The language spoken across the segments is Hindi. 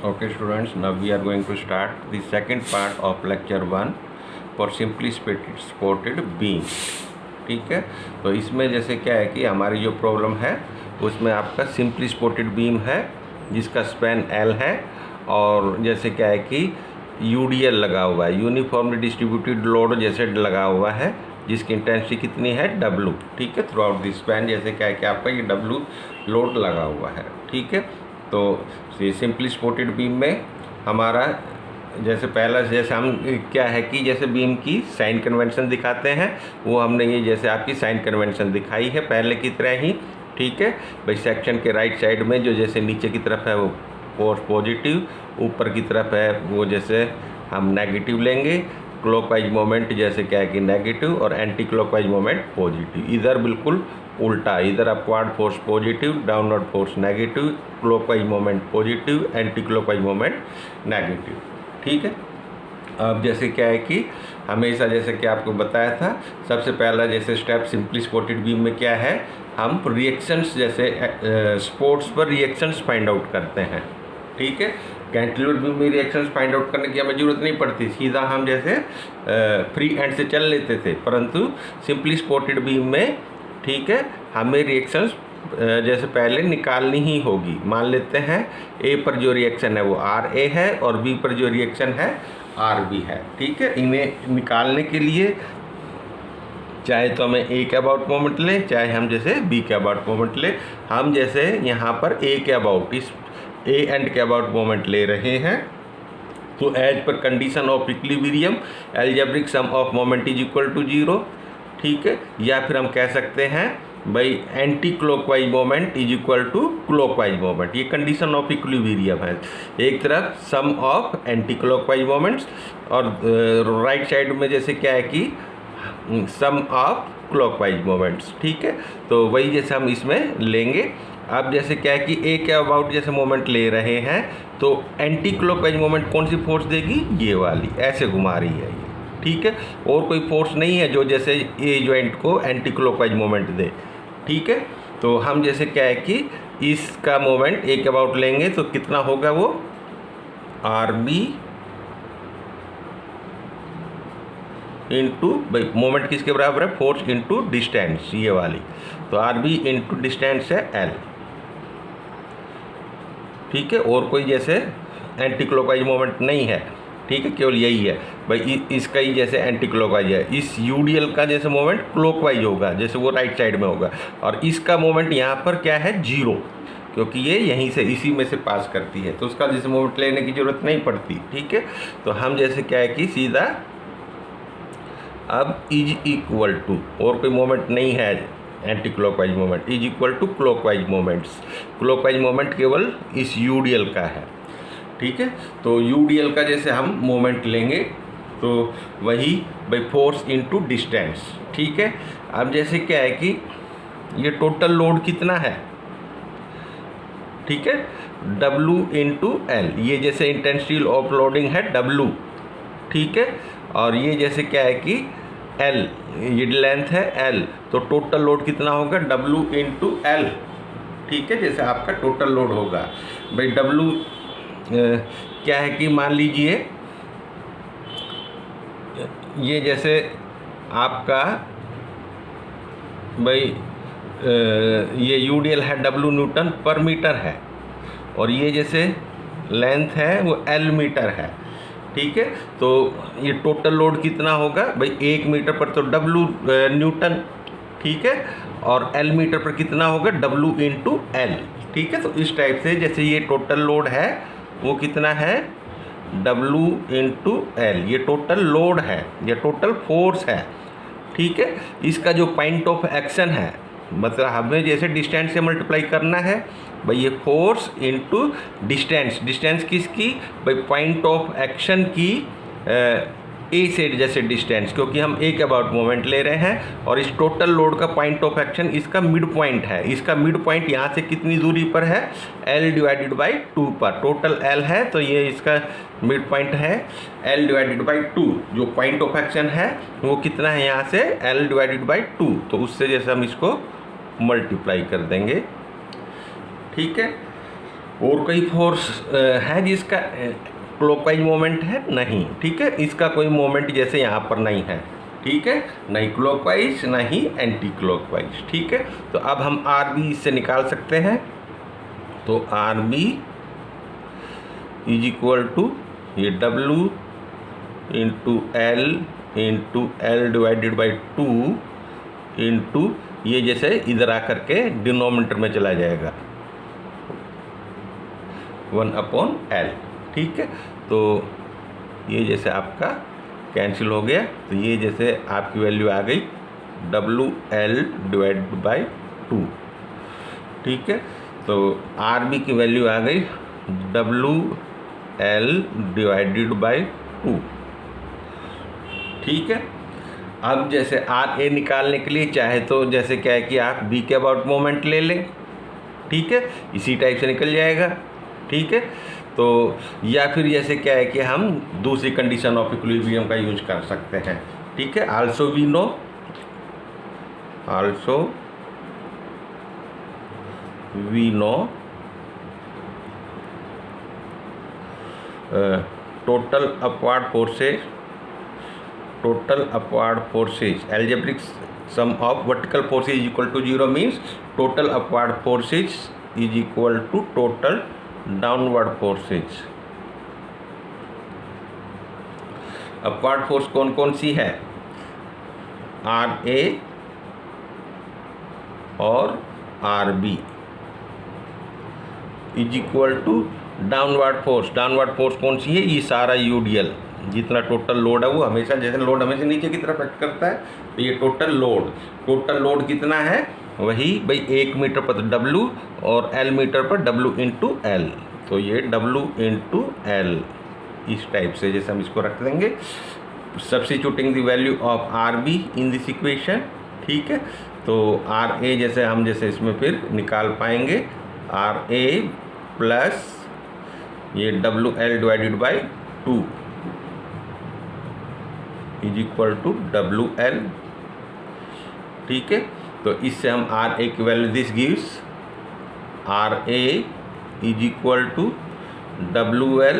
Okay students, now we are going to start the second part of lecture 1 for simply supported beam. ठीक है, तो इसमें जैसे क्या है कि हमारी जो प्रॉब्लम है उसमें आपका सिंपली सपोर्टेड बीम है जिसका स्पैन L है और जैसे क्या है कि UDL लगा हुआ है, यूनिफॉर्मली डिस्ट्रीब्यूटेड लोड जैसे लगा हुआ है जिसकी इंटेंसिटी कितनी है W. ठीक है, थ्रू आउट दिस स्पैन जैसे क्या है कि आपका ये W लोड लगा हुआ है. ठीक है, तो सिंपली सपोर्टेड बीम में हमारा जैसे पहला जैसे हम क्या है कि जैसे बीम की साइन कन्वेंशन दिखाते हैं वो हमने ये जैसे आपकी साइन कन्वेंशन दिखाई है पहले की तरह ही. ठीक है भाई, सेक्शन के राइट साइड में जो जैसे नीचे की तरफ है वो फोर्स पॉजिटिव, ऊपर की तरफ है वो जैसे हम नेगेटिव लेंगे. क्लॉकवाइज मोमेंट जैसे क्या है कि नेगेटिव और एंटी क्लॉकवाइज मोमेंट पॉजिटिव. इधर बिल्कुल उल्टा, इधर upward force positive, downward force negative, clockwise moment positive, anti clockwise moment negative. ठीक है, अब जैसे क्या है कि हमेशा जैसे कि आपको बताया था सबसे पहला जैसे स्टेप सिंपली सपोर्टेड बीम में क्या है, हम रिएक्शंस जैसे स्पोर्ट्स पर रिएक्शंस फाइंड आउट करते हैं. ठीक है, कैंटिलीवर बीम में रिएक्शंस फाइंड आउट करने की हमें ज़रूरत नहीं पड़ती, सीधा हम जैसे फ्री एंड से चल लेते थे. परंतु सिंपली सपोर्टेड बीम में ठीक है हमें रिएक्शंस जैसे पहले निकालनी ही होगी. मान लेते हैं ए पर जो रिएक्शन है वो RA है और B पर जो रिएक्शन है RB है. ठीक है, इन्हें निकालने के लिए चाहे तो हमें A के अबाउट मोमेंट लें, चाहे हम जैसे B के अबाउट मोमेंट लें. हम जैसे यहाँ पर A के अबाउट, इस A एंड के अबाउट मोमेंट ले रहे हैं तो एज पर condition of equilibrium algebraic sum of moment is equal to 0. ठीक है, या फिर हम कह सकते हैं भाई anti clockwise moment is equal to clockwise moment. ये कंडीशन ऑफ इक्विलिब्रियम है. एक तरफ sum of anti clockwise moments और राइट साइड में जैसे क्या है कि सम ऑफ क्लॉकवाइज मोमेंट्स. ठीक है, तो वही जैसे हम इसमें लेंगे. अब जैसे क्या है कि A के अबाउट जैसे मोमेंट ले रहे हैं तो एंटी क्लॉकवाइज मोमेंट कौन सी फोर्स देगी, ये वाली, ऐसे घुमा रही है ये. ठीक है, और कोई फोर्स नहीं है जो जैसे A जॉइंट को एंटी क्लॉकवाइज मोमेंट दे. ठीक है, तो हम जैसे क्या है कि इसका मोमेंट A के अबाउट लेंगे तो कितना होगा वो RB इंटू भाई मोमेंट किसके बराबर है, फोर्स इंटू डिस्टेंस, ये वाली. तो RB इंटू डिस्टेंस है L. ठीक है, और कोई जैसे एंटी क्लॉकवाइज मोमेंट नहीं है. ठीक है, केवल यही है भाई, इसका ही जैसे एंटी क्लॉकवाइज है. इस UDL का जैसे मोमेंट क्लॉकवाइज होगा जैसे वो राइट साइड में होगा और इसका मोमेंट यहाँ पर क्या है 0, क्योंकि ये यहीं से इसी में से पास करती है तो उसका जैसे मोमेंट लेने की ज़रूरत नहीं पड़ती. ठीक है, तो हम जैसे क्या है कि सीधा अब इज इक्वल टू, और कोई मोमेंट नहीं है anti clockwise moment, is equal to clockwise moments. Clockwise moment केवल इस UDL का है. ठीक है, तो UDL का जैसे हम मोमेंट लेंगे तो वही बाई फोर्स इनटू डिस्टेंस. ठीक है, अब जैसे क्या है कि ये टोटल लोड कितना है, ठीक है, W इंटू L. ये जैसे इंटेंसिटी ऑफ लोडिंग है W. ठीक है, और ये जैसे क्या है कि L, ये लेंथ है L, तो टोटल लोड कितना होगा W इंटू L. ठीक है, जैसे आपका टोटल लोड होगा भाई W क्या है कि मान लीजिए ये जैसे आपका भाई ये UDL है W न्यूटन पर मीटर है और ये जैसे लेंथ है वो L मीटर है. ठीक है, तो ये टोटल लोड कितना होगा भाई 1 मीटर पर तो W न्यूटन. ठीक है, और L मीटर पर कितना होगा W इंटू L. ठीक है, तो इस टाइप से जैसे ये टोटल लोड है वो कितना है W इंटू L. ये टोटल लोड है, ये टोटल फोर्स है. ठीक है, इसका जो पॉइंट ऑफ एक्शन है मतलब हमें जैसे डिस्टेंस से मल्टीप्लाई करना है भाई, ये फोर्स इंटू डिस्टेंस. डिस्टेंस किसकी भाई, पॉइंट ऑफ एक्शन की A से जैसे डिस्टेंस, क्योंकि हम A के अबाउट मोमेंट ले रहे हैं और इस टोटल लोड का पॉइंट ऑफ एक्शन इसका मिड पॉइंट है. इसका मिड पॉइंट यहाँ से कितनी दूरी पर है, L डिवाइडेड बाई 2 पर. टोटल L है तो ये इसका मिड पॉइंट है L डिवाइडेड बाई 2. जो पॉइंट ऑफ एक्शन है वो कितना है यहाँ से L डिवाइडेड बाई 2, तो उससे जैसे हम इसको मल्टीप्लाई कर देंगे. ठीक है, और कोई फोर्स है जिसका क्लॉकवाइज मोमेंट है? नहीं, ठीक है, इसका कोई मोमेंट जैसे यहाँ पर नहीं है, ठीक है, नहीं क्लॉकवाइज नहीं एंटी क्लॉकवाइज, ठीक है। तो अब हम आर बी इससे निकाल सकते हैं। तो R B is equal to ये W into L divided by 2 into ये जैसे इधर आकर के डिनोमिनेटर में चला जाएगा 1/L, ठीक है। तो ये जैसे आपका कैंसिल हो गया, तो ये जैसे आपकी वैल्यू आ गई WL डिवाइडेड बाई 2, ठीक है। तो RB की वैल्यू आ गई WL डिवाइडेड बाई 2, ठीक है। अब जैसे RA निकालने के लिए चाहे तो जैसे क्या है कि आप B के अबाउट मोमेंट ले लें, ठीक है, इसी टाइप से निकल जाएगा, ठीक है। तो या फिर जैसे क्या है कि हम दूसरी कंडीशन ऑफ इक्विलिब्रियम का यूज कर सकते हैं, ठीक है। Also we know total upward forces, algebraic sum of vertical forces is equal to 0 means total upward forces is equal to total downward forces. Upward force कौन कौन सी है? RA और RB is equal to downward force. Downward force कौन सी है? ये सारा यूडीएल जितना टोटल लोड है वो हमेशा, जैसे लोड हमेशा नीचे की तरफ एक्ट करता है, तो ये टोटल लोड कितना है? वही भाई 1 मीटर पर W और L मीटर पर W इंटू L, तो ये W इंटू L इस टाइप से जैसे हम इसको रख देंगे, substituting the value of RB in this equation, ठीक है। तो RA जैसे हम जैसे इसमें फिर निकाल पाएंगे RA प्लस ये WL divided by 2 is equal to WL, ठीक है। तो इससे हम RA की value this gives RA is equal to WL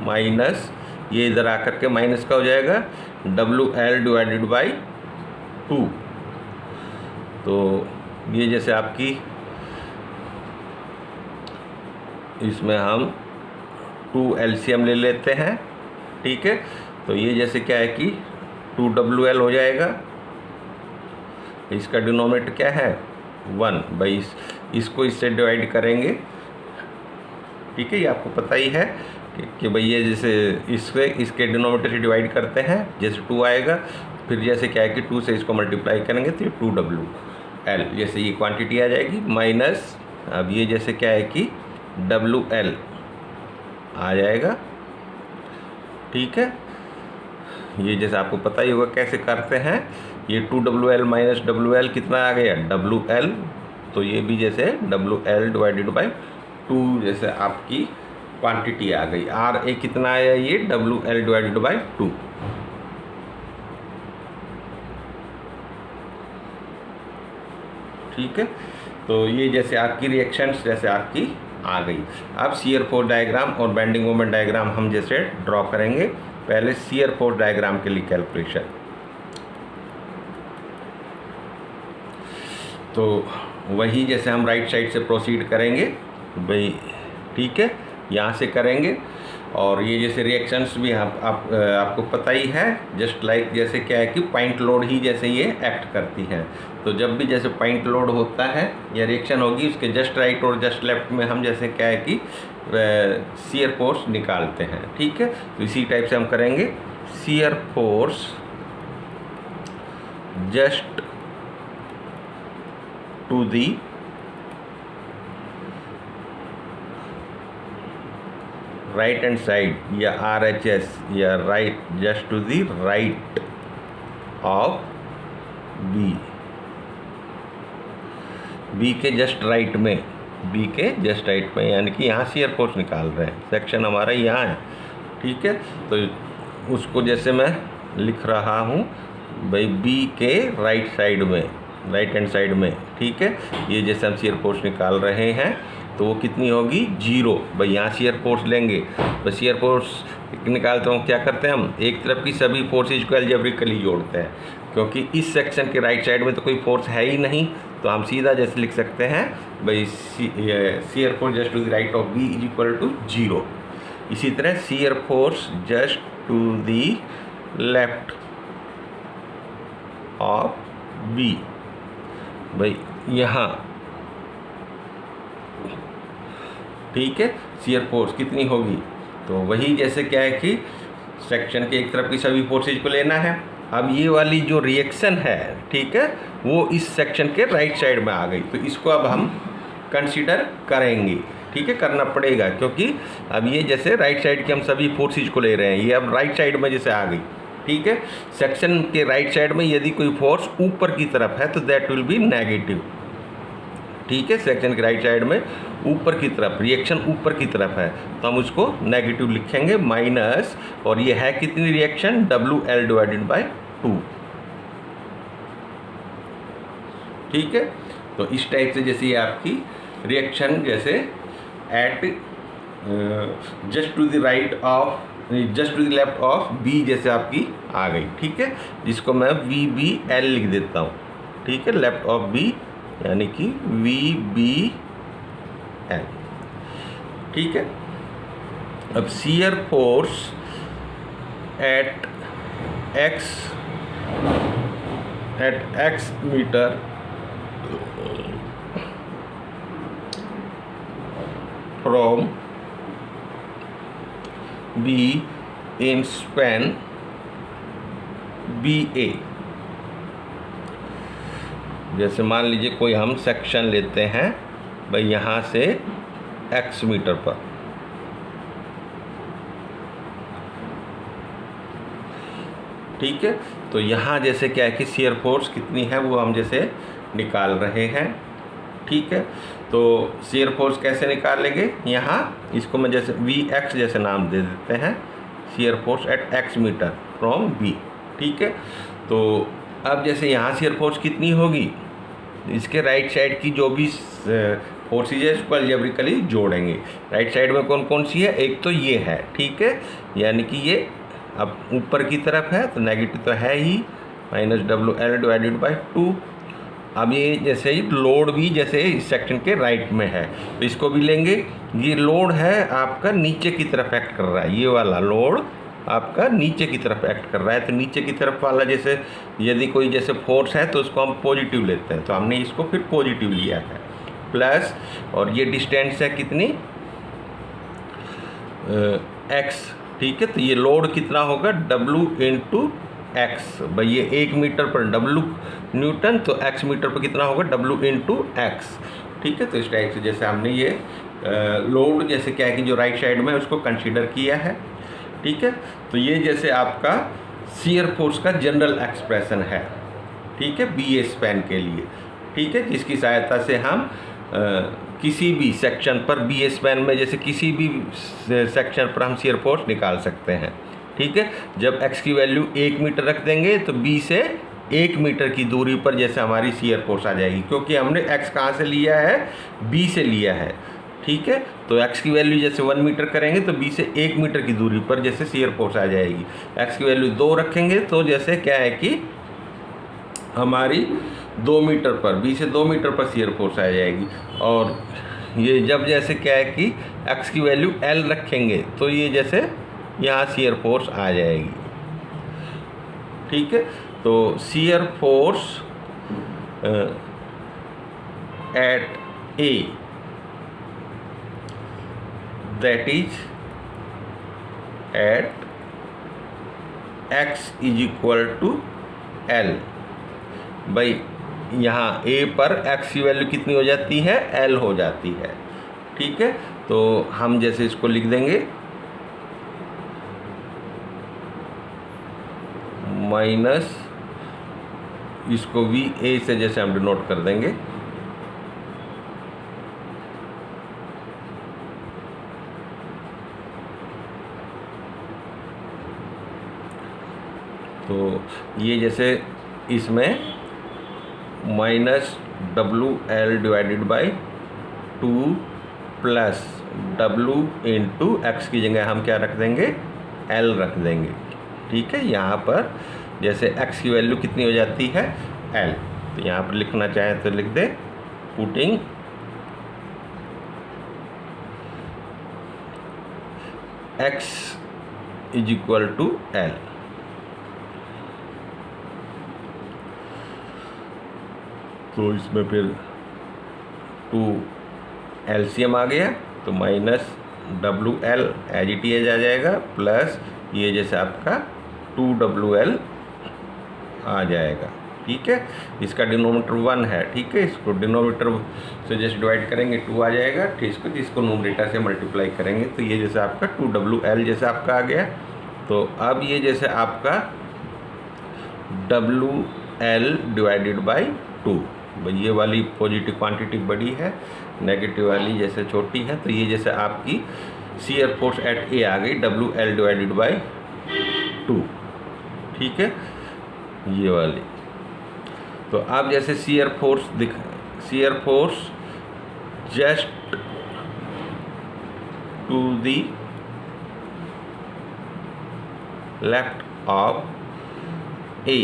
minus ये इधर आकर के माइनस का हो जाएगा WL डिवाइडेड बाई 2। तो ये जैसे आपकी इसमें हम 2 LCM ले लेते हैं, ठीक है। तो ये जैसे क्या है कि 2WL हो जाएगा, इसका डिनोमिनेटर क्या है 1 बाई इसको इससे डिवाइड करेंगे, ठीक है। ये आपको पता ही है कि भाई ये जैसे इसके डिनोमिनेटर से डिवाइड करते हैं, जैसे 2 आएगा, फिर जैसे क्या है कि 2 से इसको मल्टीप्लाई करेंगे तो ये 2WL जैसे ये क्वांटिटी आ जाएगी, माइनस अब ये जैसे क्या है कि WL आ जाएगा, ठीक है। ये जैसे आपको पता ही होगा कैसे करते हैं, ये 2WL माइनस WL कितना आ गया WL, तो ये भी जैसे WL डिवाइडेड बाई 2 जैसे आपकी क्वांटिटी आ गई। RA कितना आया? ये WL डिवाइडेड बाई 2, ठीक है। तो ये जैसे आपकी रिएक्शंस जैसे आपकी आ गई। अब शियर फोर्स डायग्राम और बेंडिंग मोमेंट डायग्राम हम जैसे ड्रॉ करेंगे। पहले शियर फोर्स डायग्राम के लिए कैलकुलेशन, तो वही जैसे हम राइट साइड से प्रोसीड करेंगे भाई, ठीक है, यहाँ से करेंगे। और ये जैसे रिएक्शंस भी आपको पता ही है, जस्ट लाइक जैसे क्या है कि पॉइंट लोड ही जैसे ये एक्ट करती हैं। तो जब भी जैसे पॉइंट लोड होता है या रिएक्शन होगी, उसके जस्ट राइट और जस्ट लेफ्ट में हम जैसे क्या है कि शियर फोर्स निकालते हैं, ठीक है। तो इसी टाइप से हम करेंगे shear force just to the right hand side या RHS या right just to the right of B के जस्ट राइट में, बी के जस्ट राइट में, यानी कि यहाँ शियर फोर्स निकाल रहे हैं, सेक्शन हमारा यहाँ है, ठीक है। तो उसको जैसे मैं लिख रहा हूँ भाई बी के राइट साइड में, राइट हैंड साइड में, ठीक है। ये जैसे हम शियर फोर्स निकाल रहे हैं, तो वो कितनी होगी 0। भाई यहाँ शियर फोर्स लेंगे तो शियर फोर्स निकालते हैं, क्या करते हैं हम एक तरफ की सभी फोर्सेज को अलजेब्रिकली जोड़ते हैं, क्योंकि इस सेक्शन के राइट साइड में तो कोई फोर्स है ही नहीं, तो हम सीधा जैसे लिख सकते हैं भाई shear force just to the right of B is equal to 0। इसी तरह shear force just to the left of B, भाई यहाँ ठीक है शियर फोर्स कितनी होगी, तो वही जैसे क्या है कि सेक्शन के एक तरफ की सभी फोर्सेज को लेना है। अब ये वाली जो रिएक्शन है ठीक है वो इस सेक्शन के राइट साइड में आ गई, तो इसको अब हम कंसीडर करेंगे, ठीक है करना पड़ेगा, क्योंकि अब ये जैसे राइट साइड की हम सभी फोर्सेज को ले रहे हैं, ये अब राइट साइड में जैसे आ गई, ठीक है। सेक्शन के राइट साइड में यदि कोई फोर्स ऊपर की तरफ है तो दैट विल बी नेगेटिव, ठीक है। सेक्शन के राइट साइड में ऊपर की तरफ रिएक्शन ऊपर की तरफ है तो हम उसको नेगेटिव लिखेंगे माइनस, और ये है कितनी रिएक्शन WL डिवाइडेड बाय 2, ठीक है। तो इस टाइप से जैसे ये आपकी रिएक्शन जैसे at just to the right of just to the left of B जैसे आपकी आ गई, ठीक है, जिसको मैं VBL लिख देता हूँ, ठीक है, लेफ्ट ऑफ बी यानी कि VBL, ठीक है। अब shear force at x metre from B in span BA, जैसे मान लीजिए कोई हम सेक्शन लेते हैं भाई यहाँ से x मीटर पर, ठीक है। तो यहाँ जैसे क्या है कि शियर फोर्स कितनी है वो हम जैसे निकाल रहे हैं, ठीक है। तो शियर फोर्स कैसे निकालेंगे, यहाँ इसको मैं जैसे VX जैसे नाम दे देते हैं, shear force at x metre from B, ठीक है। तो अब जैसे यहाँ शियर फोर्स कितनी होगी, इसके राइट साइड की जो भी फोर्सेज है इसको अलजेब्रिकली जोड़ेंगे। राइट साइड में कौन कौन सी है, एक तो ये है, ठीक है, यानी कि ये अब ऊपर की तरफ है तो नेगेटिव तो है ही, माइनस WL डिवाइडेड बाय 2। अब ये जैसे ही लोड भी जैसे इस सेक्शन के राइट में है तो इसको भी लेंगे, ये लोड है आपका नीचे की तरफ एक्ट कर रहा है, ये वाला लोड आपका नीचे की तरफ एक्ट कर रहा है, तो नीचे की तरफ वाला जैसे यदि कोई जैसे फोर्स है तो उसको हम पॉजिटिव लेते हैं, तो हमने इसको फिर पॉजिटिव लिया है प्लस, और ये डिस्टेंस है कितनी x, ठीक है। तो ये लोड कितना होगा W इंटू एक्स, भाई ये 1 मीटर पर W न्यूटन, तो x मीटर पर कितना होगा W इंटू एक्स, ठीक है। तो इस टाइप से जैसे हमने ये लोड जैसे क्या है कि जो राइट साइड में उसको कंसीडर किया है, ठीक है। तो ये जैसे आपका शियर फोर्स का जनरल एक्सप्रेशन है, ठीक है, BA स्पैन के लिए, ठीक है, जिसकी सहायता से हम किसी भी सेक्शन पर BA स्पैन में जैसे किसी भी सेक्शन पर हम शियर फोर्स निकाल सकते हैं, ठीक है। जब x की वैल्यू 1 मीटर रख देंगे तो B से 1 मीटर की दूरी पर जैसे हमारी शियर फोर्स आ जाएगी, क्योंकि हमने x कहाँ से लिया है, B से लिया है, ठीक है। तो x की वैल्यू जैसे 1 मीटर करेंगे तो B से 1 मीटर की दूरी पर जैसे शियर फोर्स आ जाएगी। x की वैल्यू 2 रखेंगे तो जैसे क्या है कि हमारी 2 मीटर पर B से 2 मीटर पर शियर फोर्स आ जाएगी। और ये जब जैसे क्या है कि x की वैल्यू L रखेंगे तो ये जैसे यहाँ शियर फोर्स आ जाएगी, ठीक है। तो shear force at A that is at x is equal to L, भाई यहाँ A पर x की वैल्यू कितनी हो जाती है, L हो जाती है, ठीक है। तो हम जैसे इसको लिख देंगे माइनस, इसको VA से जैसे हम डिनोट कर देंगे, तो ये जैसे इसमें minus WL divided by 2 plus W into x की जगह हम क्या रख देंगे, L रख देंगे। ठीक है, यहाँ पर जैसे x की वैल्यू कितनी हो जाती है, L, तो यहाँ पर लिखना चाहें तो लिख दे putting x is equal to L। तो इसमें फिर 2 LCM आ गया, तो minus WL as it is आ जाएगा, प्लस ये जैसे आपका 2WL आ जाएगा। ठीक है, इसका डिनोमिनेटर 1 है। ठीक है, इसको डिनोमिनेटर से जैसे डिवाइड करेंगे 2 आ जाएगा। ठीक है, इसको न्यूमरेटर से मल्टीप्लाई करेंगे तो ये जैसे आपका 2WL जैसे आपका आ गया। तो अब ये जैसे आपका WL डिवाइडेड बाई 2, ये वाली पॉजिटिव क्वांटिटी बड़ी है, नेगेटिव वाली जैसे छोटी है, तो ये जैसे आपकी शियर फोर्स एट ए आ गई WL डिवाइडेड बाई 2। ठीक है, ये वाली। तो अब जैसे shear force just to the left of A,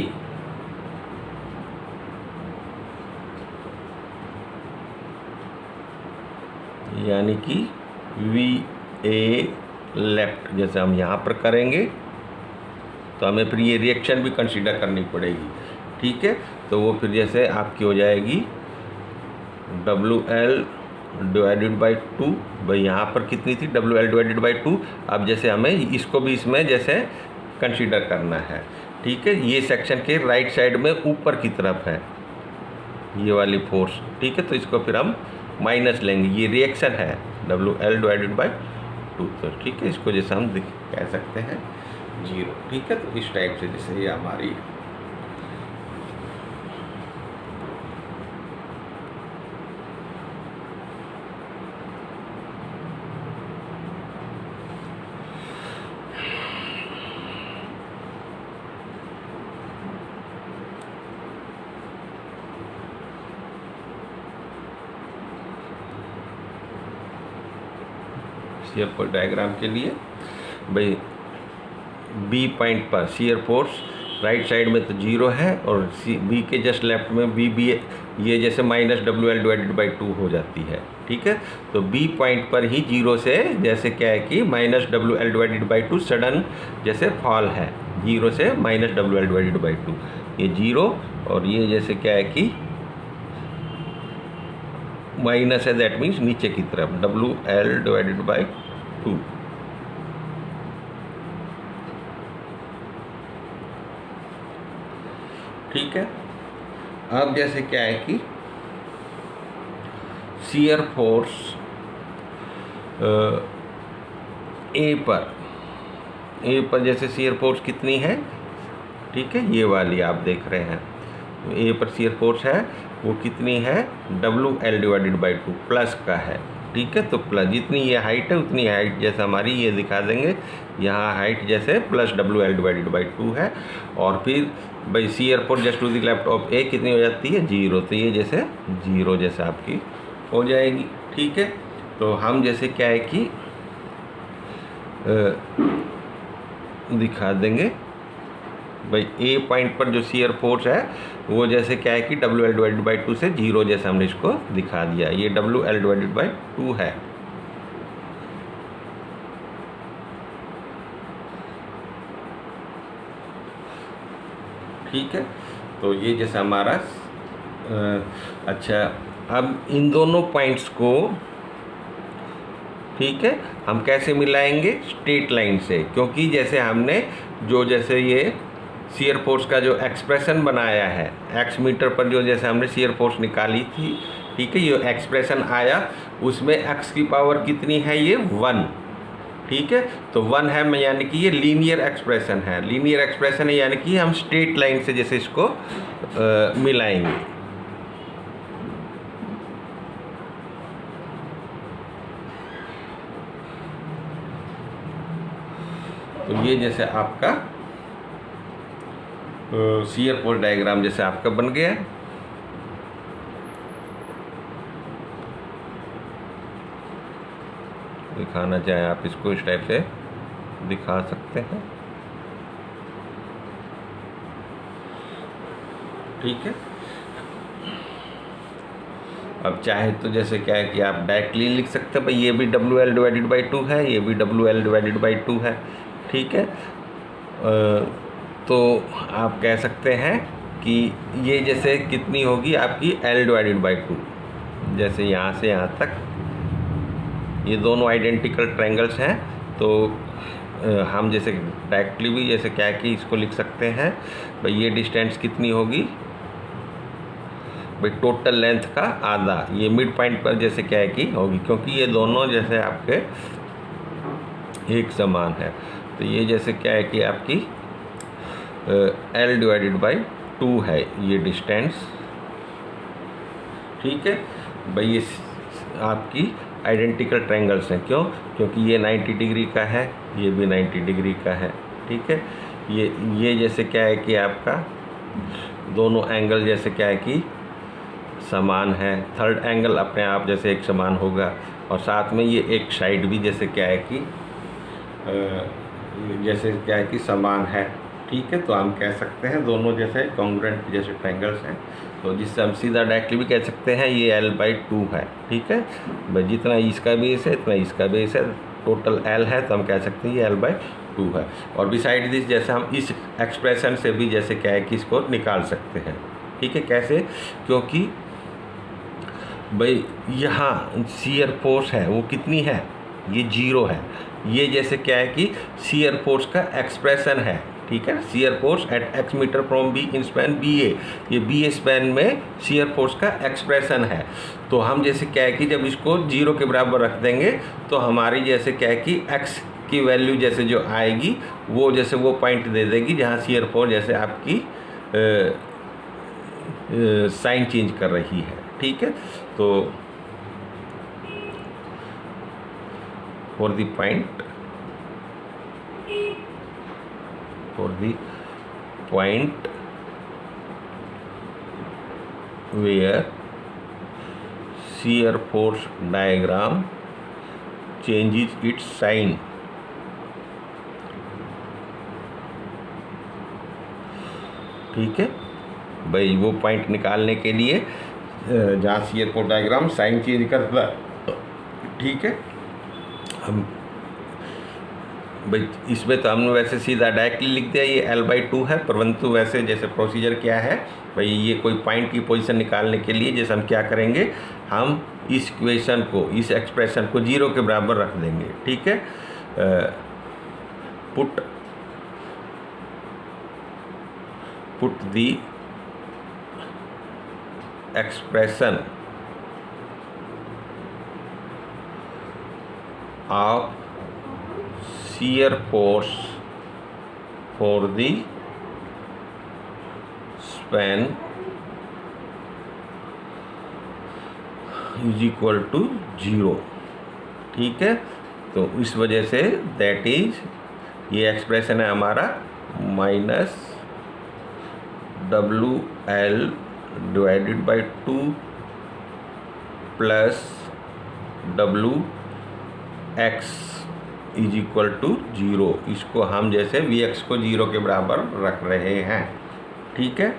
यानी कि VA लेफ्ट जैसे हम यहाँ पर करेंगे तो हमें फिर ये रिएक्शन भी कंसीडर करनी पड़ेगी। ठीक है, तो वो फिर जैसे आपकी हो जाएगी WL डिवाइडेड बाई 2, भाई यहाँ पर कितनी थी WL डिवाइडेड बाई 2। अब जैसे हमें इसको भी इसमें जैसे कंसीडर करना है। ठीक है, ये सेक्शन के राइट साइड में ऊपर की तरफ है ये वाली फोर्स। ठीक है, तो इसको फिर हम माइनस लेंगे, ये रिएक्शन है WL डिवाइडेड बाई 2। तो ठीक है, इसको जैसे हम कह सकते हैं 0। ठीक है, तो इस टाइप से जैसे ये हमारी शियर फोर्स डायग्राम के लिए भाई बी पॉइंट पर शियर फोर्स राइट साइड में तो 0 है और बी के जस्ट लेफ्ट में बी ये जैसे माइनस WL डिवाइडेड बाई 2 हो जाती है। ठीक है, तो बी पॉइंट पर ही 0 से जैसे क्या है कि minus WL divided by 2 sudden जैसे फॉल है, 0 से माइनस WL डिवाइडेड बाई 2, ये 0 और ये जैसे क्या है कि माइनस है, दैट मीन्स नीचे की तरफ WL डिवाइडेड बाई 2। ठीक है, अब जैसे क्या है कि शियर फोर्स ए पर जैसे शियर फोर्स कितनी है, ठीक है, ये वाली आप देख रहे हैं, ए पर शियर फोर्स है वो कितनी है WL डिवाइडेड बाई 2 प्लस का है। ठीक है, तो प्लस जितनी ये हाइट है उतनी हाइट जैसे हमारी ये दिखा देंगे, यहाँ हाइट जैसे प्लस WL डिवाइडेड बाई 2 है। और फिर भाई shear force just to the left of A कितनी हो जाती है 0, तो ये जैसे 0 जैसे आपकी हो जाएगी। ठीक है, तो हम जैसे क्या है कि दिखा देंगे भाई ए पॉइंट पर जो शियर फोर्स है वो जैसे क्या है कि WL डिवाइडेड बाई 2 से 0 जैसे हमने इसको दिखा दिया, ये WL डिवाइडेड बाई 2 है। ठीक है, तो ये जैसा हमारा अच्छा, अब इन दोनों पॉइंट्स को ठीक है हम कैसे मिलाएंगे, स्ट्रेट लाइन से, क्योंकि जैसे हमने जो जैसे ये शियर फोर्स का जो एक्सप्रेशन बनाया है x मीटर पर जो जैसे हमने शियर फोर्स निकाली थी, ठीक है, ये एक्सप्रेशन आया उसमें x की पावर कितनी है ये 1। ठीक है, तो 1 है यानी कि ये लीनियर एक्सप्रेशन है, लीनियर एक्सप्रेशन है यानी कि हम स्ट्रेट लाइन से जैसे इसको मिलाएंगे। तो ये जैसे आपका शियर फोर्स डायग्राम जैसे आपका बन गया है। दिखाना चाहें आप इसको इस टाइप से दिखा सकते हैं, ठीक है। अब चाहे तो जैसे क्या है कि आप डायरेक्टली लिख सकते हैं भाई ये भी WL/2 है, ये भी WL/2 है, ठीक है। तो आप कह सकते हैं कि ये जैसे कितनी होगी आपकी L/2, जैसे यहाँ से यहाँ तक ये दोनों आइडेंटिकल ट्रायंगल्स हैं। तो हम जैसे डायरेक्टली भी जैसे क्या है कि इसको लिख सकते हैं भाई ये डिस्टेंस कितनी होगी भाई टोटल लेंथ का आधा, ये मिड पॉइंट पर जैसे क्या है कि होगी, क्योंकि ये दोनों जैसे आपके एक समान है। तो ये जैसे क्या है कि आपकी L/2 है ये डिस्टेंस, ठीक है भाई। ये आपकी आइडेंटिकल ट्रायंगल्स हैं, क्यों? क्योंकि ये 90 डिग्री का है, ये भी 90 डिग्री का है, ठीक है। ये जैसे क्या है कि आपका दोनों एंगल जैसे क्या है कि समान है, थर्ड एंगल अपने आप जैसे एक समान होगा, और साथ में ये एक साइड भी जैसे क्या है कि जैसे क्या है कि समान है, ठीक है। तो हम कह सकते हैं दोनों जैसे कॉन्ग्रुएंट जैसे ट्रायंगल्स हैं, तो जिससे हम सीधा डायरेक्टली भी कह सकते हैं ये L/2 है, ठीक है भाई। जितना इसका बेस है इतना इसका बेस है, टोटल L है, तो हम कह सकते हैं ये L/2 है। और बिसाइड दिस जैसे हम इस एक्सप्रेशन से भी जैसे क्या है कि इसको निकाल सकते हैं, ठीक है। कैसे? क्योंकि भाई यहाँ शियर फोर्स है वो कितनी है, ये 0 है। ये जैसे क्या है कि शियर फोर्स का एक्सप्रेशन है, ठीक है। Shear force at x metre from B in span BA, ये BA स्पैन में शियर फोर्स का एक्सप्रेशन है। तो हम जैसे क्या है कि जब इसको 0 के बराबर रख देंगे तो हमारी जैसे क्या है कि x की वैल्यू जैसे जो आएगी वो जैसे वो पॉइंट दे देगी जहाँ शियर फोर्स जैसे आपकी साइन चेंज कर रही है, ठीक है। तो for the point where shear force diagram changes its sign, ठीक है भाई। वो पॉइंट निकालने के लिए जहाँ shear force diagram sign change करता है, ठीक है। हम भाई इसमें तो हमने वैसे सीधा डायरेक्टली लिख दिया ये L/2 है, परंतु वैसे जैसे प्रोसीजर क्या है भाई, ये कोई पॉइंट की पोजीशन निकालने के लिए जैसे हम क्या करेंगे, हम इस इक्वेशन को, इस एक्सप्रेशन को 0 के बराबर रख देंगे, ठीक है। Put the expression of shear force for the span is equal to 0, ठीक है। तो इस वजह से दैट इज ये एक्सप्रेशन है हमारा -WL/2 plus WX is equal to 0। इसको हम जैसे Vx को 0 के बराबर रख रहे हैं, ठीक है।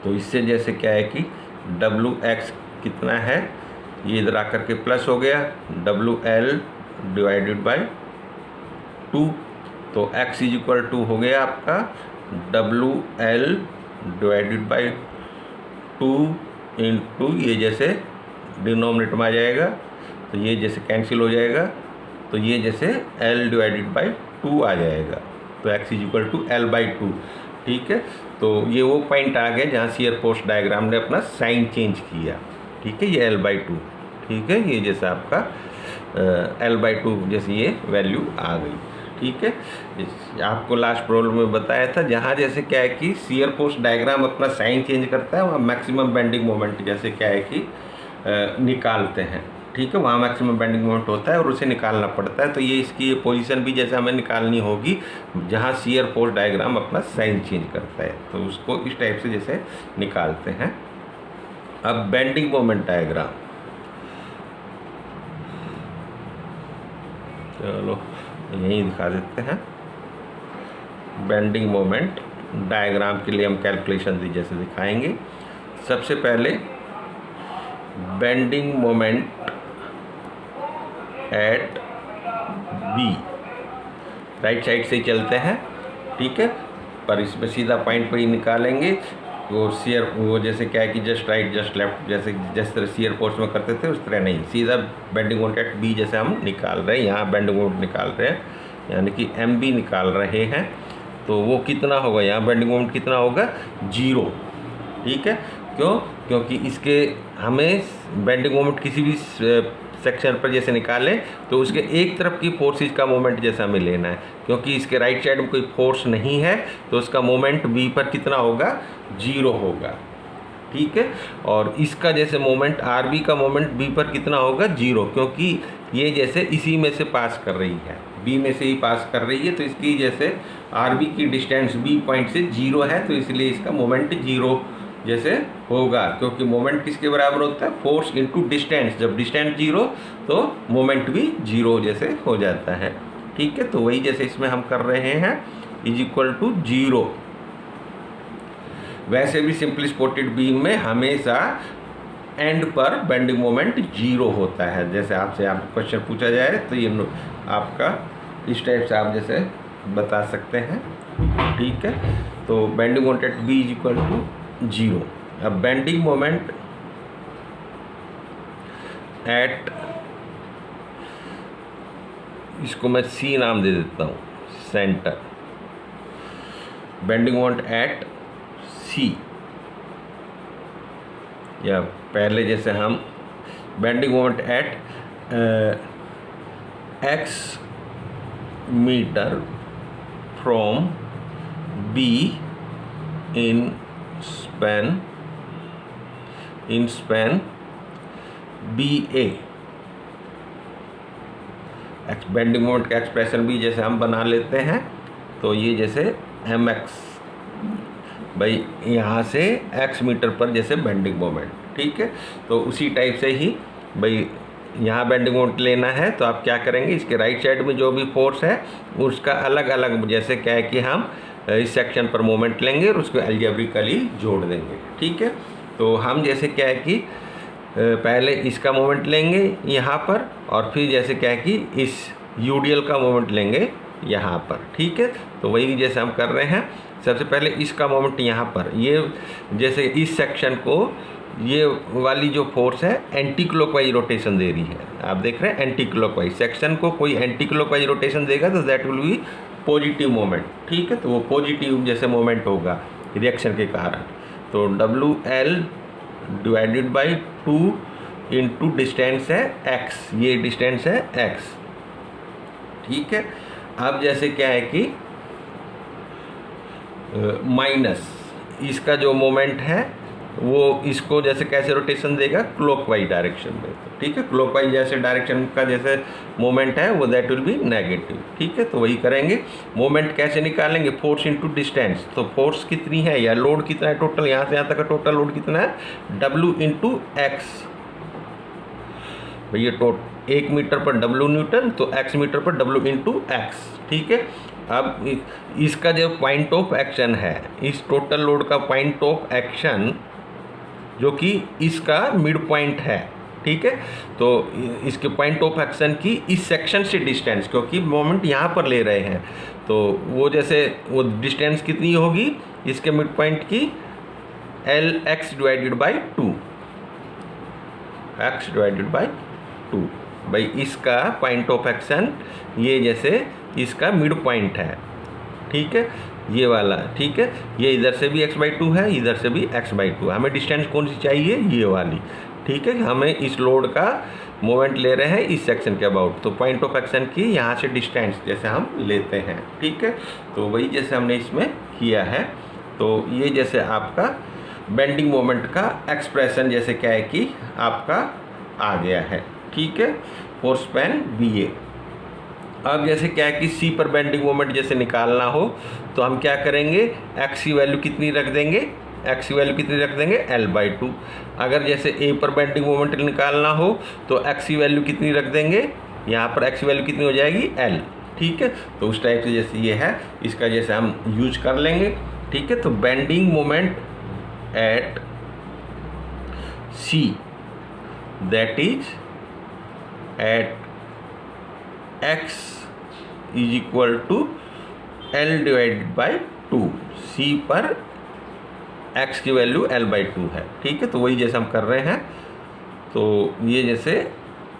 तो इससे जैसे क्या है कि WX कितना है, ये इधर आकर के प्लस हो गया WL/2, तो x इज इक्वल टू हो गया आपका WL/2 इंटू ये जैसे डिनोमिनेटर में आ जाएगा, तो ये जैसे कैंसिल हो जाएगा, तो ये जैसे L/2 आ जाएगा, तो x is equal to L/2, ठीक है। तो ये वो पॉइंट आ गया जहाँ शियर फोर्स डायग्राम ने अपना साइन चेंज किया, ठीक है। ये L/2, ठीक है। ये जैसे आपका L/2 जैसे ये वैल्यू आ गई, ठीक है। आपको लास्ट प्रॉब्लम में बताया था जहाँ जैसे क्या है कि शियर फोर्स डायग्राम अपना साइन चेंज करता है, वहाँ मैक्सिमम बेंडिंग मोमेंट जैसे क्या है कि निकालते हैं, ठीक है। वहाँ मैक्सिमम बेंडिंग मोमेंट होता है और उसे निकालना पड़ता है। तो ये इसकी पोजीशन भी जैसे हमें निकालनी होगी जहाँ शियर फोर्स डायग्राम अपना साइन चेंज करता है, तो उसको इस टाइप से जैसे निकालते हैं। अब बेंडिंग मोमेंट डायग्राम, चलो यहीं दिखा देते हैं। बेंडिंग मोमेंट डायग्राम के लिए हम कैलकुलेशन जैसे दिखाएंगे। सबसे पहले bending moment at B, right side से ही चलते हैं, ठीक है, पर इसमें सीधा पॉइंट पर ही निकालेंगे। वो शेयर वो जैसे क्या है कि जस्ट राइट जस्ट लेफ्ट जैसे जिस तरह शेयर फोर्स में करते थे उस तरह नहीं, सीधा बेंडिंग मोमेंट एट बी जैसे हम निकाल रहे हैं। यहाँ बेंडिंग मोमेंट निकाल रहे हैं, यानी कि एम बी निकाल रहे हैं। तो वो कितना होगा, यहाँ बेंडिंग मोमेंट कितना होगा, 0, ठीक है। क्यों? क्योंकि इसके हमें बेंडिंग मोमेंट किसी भी सेक्शन पर जैसे निकालें तो उसके एक तरफ की फोर्सेज का मोमेंट जैसे हमें लेना है, क्योंकि इसके राइट साइड में कोई फोर्स नहीं है तो उसका मोमेंट बी पर कितना होगा, 0 होगा, ठीक है। और इसका जैसे मोमेंट आर बी का मोमेंट बी पर कितना होगा, 0, क्योंकि ये जैसे इसी में से पास कर रही है, बी में से ही पास कर रही है। तो इसकी जैसे आर बी की डिस्टेंस बी पॉइंट से 0 है, तो इसलिए इसका मोमेंट 0 जैसे होगा, क्योंकि मोमेंट किसके बराबर होता है, फोर्स इनटू डिस्टेंस। जब डिस्टेंस 0 तो मोमेंट भी 0 जैसे हो जाता है, ठीक है। तो वही जैसे इसमें हम कर रहे हैं इज इक्वल टू 0। वैसे भी सिंपली सपोर्टेड बीम में हमेशा एंड पर बेंडिंग मोमेंट 0 होता है। जैसे आपसे आप क्वेश्चन पूछा जाए तो ये आपका इस टाइप से आप जैसे बता सकते हैं, ठीक है। तो bending moment at B is equal to 0। अब बेंडिंग मोमेंट एट, इसको मैं सी नाम दे देता हूँ, centre, bending moment at C, या पहले जैसे हम bending moment at x metre from B in span BA। Bending moment का एक्सप्रेशन भी जैसे हम बना लेते हैं, तो ये जैसे mx भाई यहाँ से x मीटर पर जैसे बेंडिंग मोमेंट, ठीक है। तो उसी टाइप से ही भाई यहाँ बेंडिंग मोमेंट लेना है, तो आप क्या करेंगे, इसके राइट साइड में जो भी फोर्स है उसका अलग अलग जैसे क्या है कि हम इस सेक्शन पर मोमेंट लेंगे और उसको अलजेब्रिकली जोड़ देंगे, ठीक है। तो हम जैसे क्या है कि पहले इसका मोमेंट लेंगे यहाँ पर, और फिर जैसे क्या है कि इस यूडियल का मोमेंट लेंगे यहाँ पर, ठीक है। तो वही जैसे हम कर रहे हैं, सबसे पहले इसका मोमेंट यहाँ पर, ये जैसे इस सेक्शन को ये वाली जो फोर्स है एंटी क्लॉकवाइज रोटेशन दे रही है, आप देख रहे हैं एंटी क्लॉकवाइज। सेक्शन को कोई एंटी क्लॉकवाइज रोटेशन देगा तो that will be positive moment, ठीक है। तो वो पॉजिटिव जैसे मोमेंट होगा रिएक्शन के कारण। तो WL divided by 2 into distance है x, ये डिस्टेंस है x, ठीक है। अब जैसे क्या है कि माइनस इसका जो मोमेंट है वो इसको जैसे कैसे रोटेशन देगा, क्लॉकवाइज डायरेक्शन में, ठीक है। क्लॉकवाइज जैसे डायरेक्शन का जैसे मोमेंट है वो दैट विल बी नेगेटिव, ठीक है। तो वही करेंगे। मोमेंट कैसे निकालेंगे, फोर्स इनटू डिस्टेंस। तो फोर्स कितनी है या लोड कितना है टोटल, यहाँ से यहाँ तक का टोटल लोड कितना है, W इंटू एक्स। भैया 1 मीटर पर W न्यूटन, तो x मीटर पर W इंटू एक्स, ठीक है। अब इसका जो पॉइंट ऑफ एक्शन है, इस टोटल लोड का पॉइंट ऑफ एक्शन जो कि इसका मिड पॉइंट है, ठीक है। तो इसके पॉइंट ऑफ एक्शन की इस सेक्शन से डिस्टेंस, क्योंकि मोमेंट यहाँ पर ले रहे हैं, तो वो जैसे वो डिस्टेंस कितनी होगी इसके मिड पॉइंट की, LX divided by 2, x divided by 2। भाई इसका पॉइंट ऑफ एक्शन ये जैसे इसका मिड पॉइंट है, ठीक है, ये वाला, ठीक है। ये इधर से भी x/2 है, इधर से भी x/2। हमें डिस्टेंस कौन सी चाहिए, ये वाली, ठीक है। हमें इस लोड का मोमेंट ले रहे हैं इस सेक्शन के अबाउट, तो पॉइंट ऑफ एक्शन की यहाँ से डिस्टेंस जैसे हम लेते हैं, ठीक है। तो वही जैसे हमने इसमें किया है। तो ये जैसे आपका बेंडिंग मोमेंट का एक्सप्रेशन जैसे क्या है कि आपका आ गया है, ठीक है, फॉर स्पैन BA। अब जैसे क्या है कि C पर बेंडिंग मोमेंट जैसे निकालना हो तो हम क्या करेंगे, x की वैल्यू कितनी रख देंगे, x की वैल्यू कितनी रख देंगे, L/2। अगर जैसे A पर बेंडिंग मोमेंट निकालना हो तो x की वैल्यू कितनी रख देंगे, यहाँ पर एक्स की वैल्यू कितनी हो जाएगी, एल। ठीक है, तो उस टाइप से जैसे ये है, इसका जैसे हम यूज कर लेंगे। ठीक है, तो bending moment at C that is at x is equal to L divided by 2। C पर x की वैल्यू l/2 है। ठीक है, तो वही जैसे हम कर रहे हैं, तो ये जैसे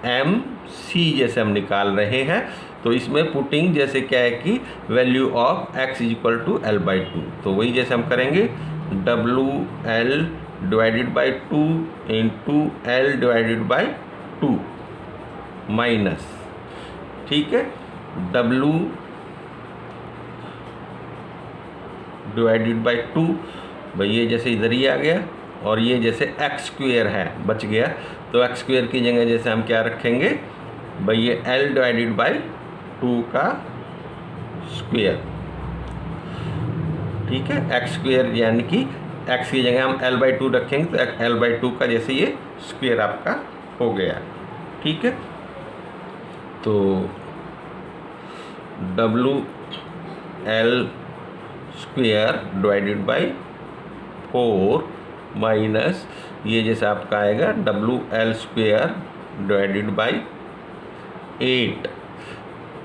एम सी जैसे हम निकाल रहे हैं, तो इसमें पुटिंग जैसे क्या है कि value of x is equal to l/2, तो वही जैसे हम करेंगे WL divided by 2 into L divided by 2 minus, ठीक है, W डिवाइडेड बाई 2, भाई ये जैसे इधर ही आ गया, और ये जैसे एक्स स्क्वेयर है बच गया, तो एक्स स्क्वेयर की जगह जैसे हम क्या रखेंगे, भाई ये एल डिवाइडेड बाई 2 का स्क्वेयर। ठीक है, एक्स स्क्वेयर यानी कि एक्स की जगह हम l/2 रखेंगे, तो l/2 का जैसे ये स्क्वेयर आपका हो गया। ठीक है, तो WL square divided by 4 minus ये जैसे आपका आएगा WL स्क्वेयर डिवाइडेड बाई 8।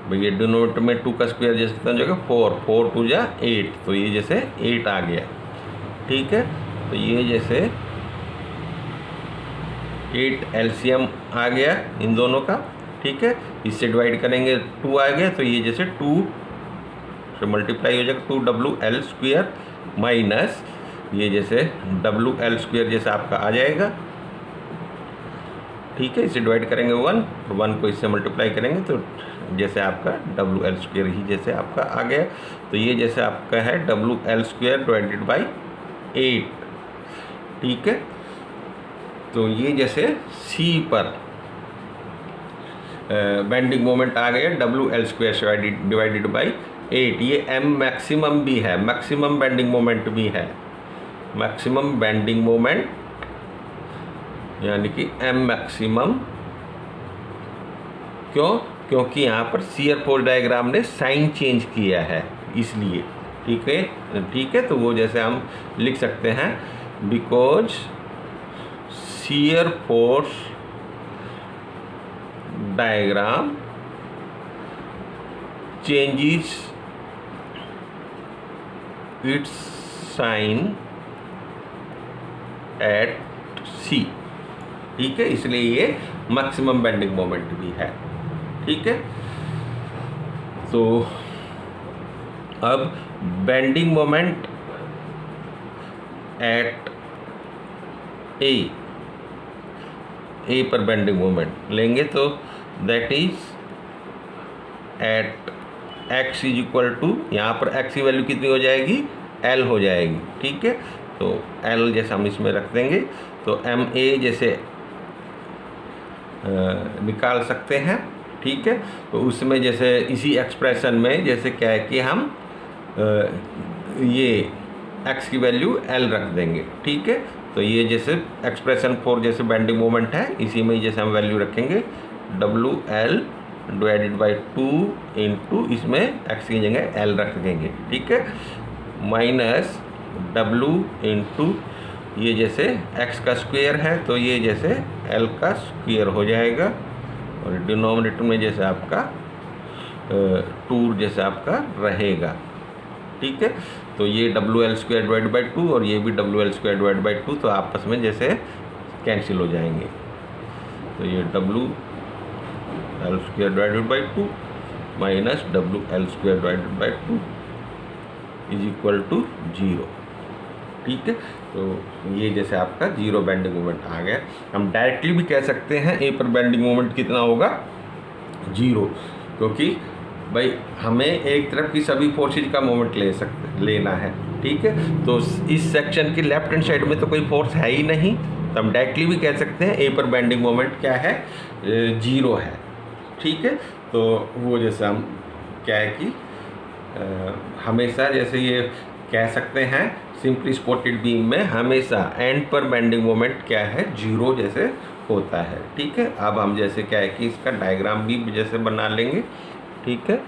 भैया डिनोमिनेटर में 2 का स्क्वायर जैसे कितना हो जाएगा 4, 4 2 जा 8, तो ये जैसे 8 आ गया। ठीक है, तो ये जैसे 8 एलसीएम आ गया इन दोनों का। ठीक है, इससे डिवाइड करेंगे 2 आ गया, तो ये जैसे 2 से मल्टीप्लाई हो जाएगा 2WL स्क्वायर माइनस ये जैसे WL स्क्वायर जैसे आपका आ जाएगा। ठीक है, इसे डिवाइड करेंगे 1 को इससे मल्टीप्लाई करेंगे तो जैसे आपका WL स्क्वायर ही जैसे आपका आ गया, तो ये जैसे आपका है WL स्क्वायर डिवाइडेड बाई 8। ठीक है, तो ये जैसे C पर बेंडिंग मोमेंट आ गया WL स्क्वायर डिवाइडेड बाई 8। ये M मैक्सिमम भी है, मैक्सिमम बेंडिंग मोमेंट भी है, मैक्सिमम बेंडिंग मोमेंट यानी कि M मैक्सिमम। क्यों? क्योंकि यहाँ पर शियर फोर्स डायग्राम ने साइन चेंज किया है इसलिए। ठीक है, ठीक है, तो वो जैसे हम लिख सकते हैं because shear force diagram changes its sign at C. ठीक है, इसलिए ये मैक्सिमम बेंडिंग मोमेंट भी है। ठीक है, तो अब बेंडिंग मोमेंट एट ए पर बेंडिंग मोमेंट लेंगे तो that is at x is equal to, यहाँ पर एक्स की वैल्यू कितनी हो जाएगी, एल हो जाएगी। ठीक है, तो एल जैसे हम इसमें रख देंगे तो एम ए जैसे निकाल सकते हैं। ठीक है, तो उसमें जैसे इसी एक्सप्रेशन में जैसे क्या है कि हम ये x की वैल्यू l रख देंगे। ठीक है, तो ये जैसे एक्सप्रेशन 4 जैसे बेंडिंग मोमेंट है, इसी में जैसे हम वैल्यू रखेंगे WL डिवाइडेड बाई 2 इंटू इसमें x की जगह l रख देंगे। ठीक है, माइनस W इंटू ये जैसे x का स्क्वायर है तो ये जैसे l का स्क्वायर हो जाएगा, और डिनोमिनेटर में जैसे आपका 2 जैसे आपका रहेगा। ठीक है, तो ये WL स्क्वायर डिवाइड बाई 2 और ये भी WL स्क्वायर डिवाइड बाई 2, तो आपस में जैसे कैंसिल हो जाएंगे, तो ये WL square divided by 2 minus WL square divided by 2 is equal to 0। ठीक है, तो ये जैसे आपका 0 बेंडिंग मोमेंट आ गया। हम डायरेक्टली भी कह सकते हैं ए पर बेंडिंग मोमेंट कितना होगा, 0, क्योंकि भाई हमें एक तरफ की सभी फोर्सेज का मोमेंट लेना है। ठीक है, तो इस सेक्शन के लेफ्ट हैंड साइड में तो कोई फोर्स है ही नहीं, तो हम डायरेक्टली भी कह सकते हैं ए पर बेंडिंग मोमेंट क्या है, 0 है। ठीक है, तो वो जैसे हम क्या है कि हमेशा जैसे ये कह सकते हैं सिंपली सपोर्टेड बीम में हमेशा एंड पर बेंडिंग मोमेंट क्या है, 0 जैसे होता है। ठीक है, अब हम जैसे क्या है कि इसका डायग्राम भी जैसे बना लेंगे। ठीक है,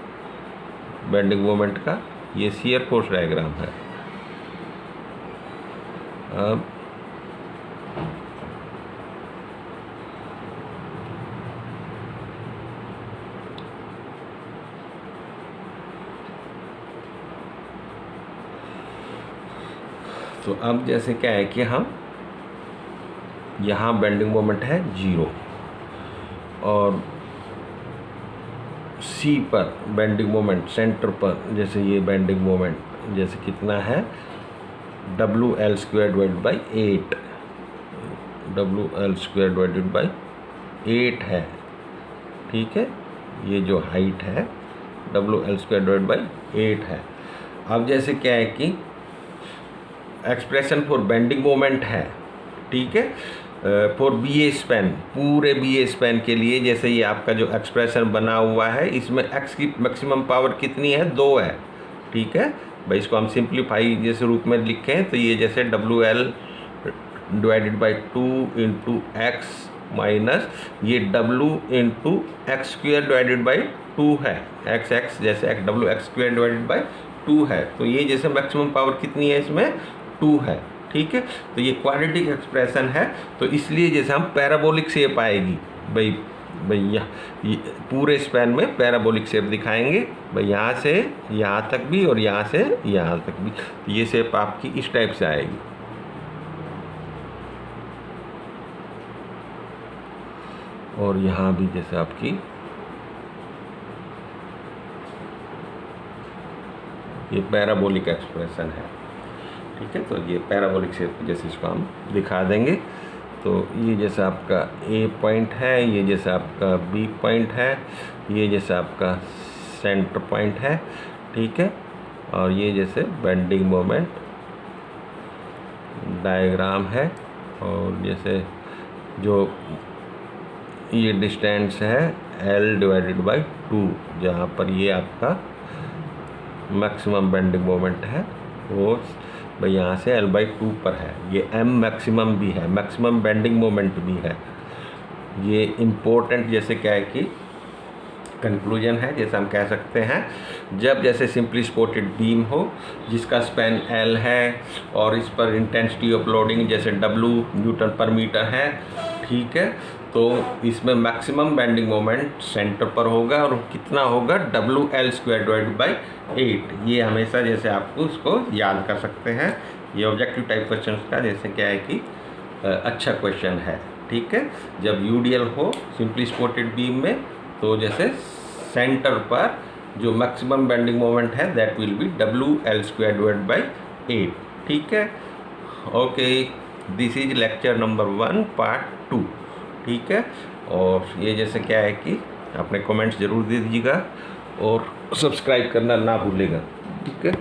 बेंडिंग मोमेंट का ये शियर फोर्स डायग्राम है। अब तो अब जैसे क्या है कि हम यहाँ बेंडिंग मोमेंट है 0 और C पर बेंडिंग मोमेंट सेंटर पर जैसे ये बेंडिंग मोमेंट जैसे कितना है WL² divided by 8, WL² divided by 8 है। ठीक है, ये जो हाइट है WL² डिवाइडेड बाई 8 है। अब जैसे क्या है कि एक्सप्रेशन फॉर बेंडिंग मोमेंट है। ठीक है, फॉर BA स्पैन, पूरे BA स्पैन के लिए जैसे ये आपका जो एक्सप्रेशन बना हुआ है इसमें x की मैक्सिमम पावर कितनी है 2 है। ठीक है भाई, इसको हम सिंप्लीफाई जैसे रूप में लिखें तो ये जैसे WL divided by 2 into x minus ये W into x square divided by 2 है। x जैसे WX स्क्वेयर डिवाइडेड बाई 2 है, तो ये जैसे मैक्सिमम पावर कितनी है इसमें 2 है। ठीक है, तो ये क्वाड्रेटिक एक्सप्रेशन है, तो इसलिए जैसे हम पैराबोलिक शेप आएगी भाई ये पूरे स्पैन में पैराबोलिक शेप दिखाएंगे भाई, यहाँ से यहाँ तक भी और यहाँ से यहाँ तक भी, ये शेप आपकी इस टाइप से आएगी। और यहाँ भी जैसे आपकी ये पैराबोलिक एक्सप्रेशन है। ठीक है, तो ये पैराबोलिक शेप जैसे इसको हम दिखा देंगे। तो ये जैसे आपका A पॉइंट है, ये जैसे आपका B पॉइंट है, ये जैसे आपका सेंटर पॉइंट है। ठीक है, और ये जैसे बेंडिंग मोमेंट डायग्राम है, और जैसे जो ये डिस्टेंस है L डिवाइडेड बाई 2, जहाँ पर ये आपका मैक्सिमम बेंडिंग मोमेंट है वो भाई यहाँ से L/2 पर है। ये M मैक्सिमम भी है, मैक्सिमम बेंडिंग मोमेंट भी है। ये इम्पोर्टेंट जैसे क्या है कि कंक्लूजन है, जैसे हम कह सकते हैं जब जैसे सिंपली सपोर्टेड बीम हो जिसका स्पैन L है और इस पर इंटेंसिटी ऑफ लोडिंग जैसे W न्यूटन पर मीटर है। ठीक है, तो इसमें मैक्सिमम बेंडिंग मोमेंट सेंटर पर होगा और कितना होगा WL² डिवाइडेड बाई 8। ये हमेशा जैसे आपको इसको याद कर सकते हैं। ये ऑब्जेक्टिव टाइप क्वेश्चन का जैसे क्या है कि अच्छा क्वेश्चन है। ठीक है, जब UDL हो सिंपली सपोर्टेड बीम में तो जैसे सेंटर पर जो मैक्सिमम बेंडिंग मोमेंट है that will be WL² divided by 8। ठीक है, okay, this is lecture number 1 part 2। ठीक है, और ये जैसे क्या है कि अपने कमेंट्स ज़रूर दे दीजिएगा और सब्सक्राइब करना ना भूलेगा। ठीक है।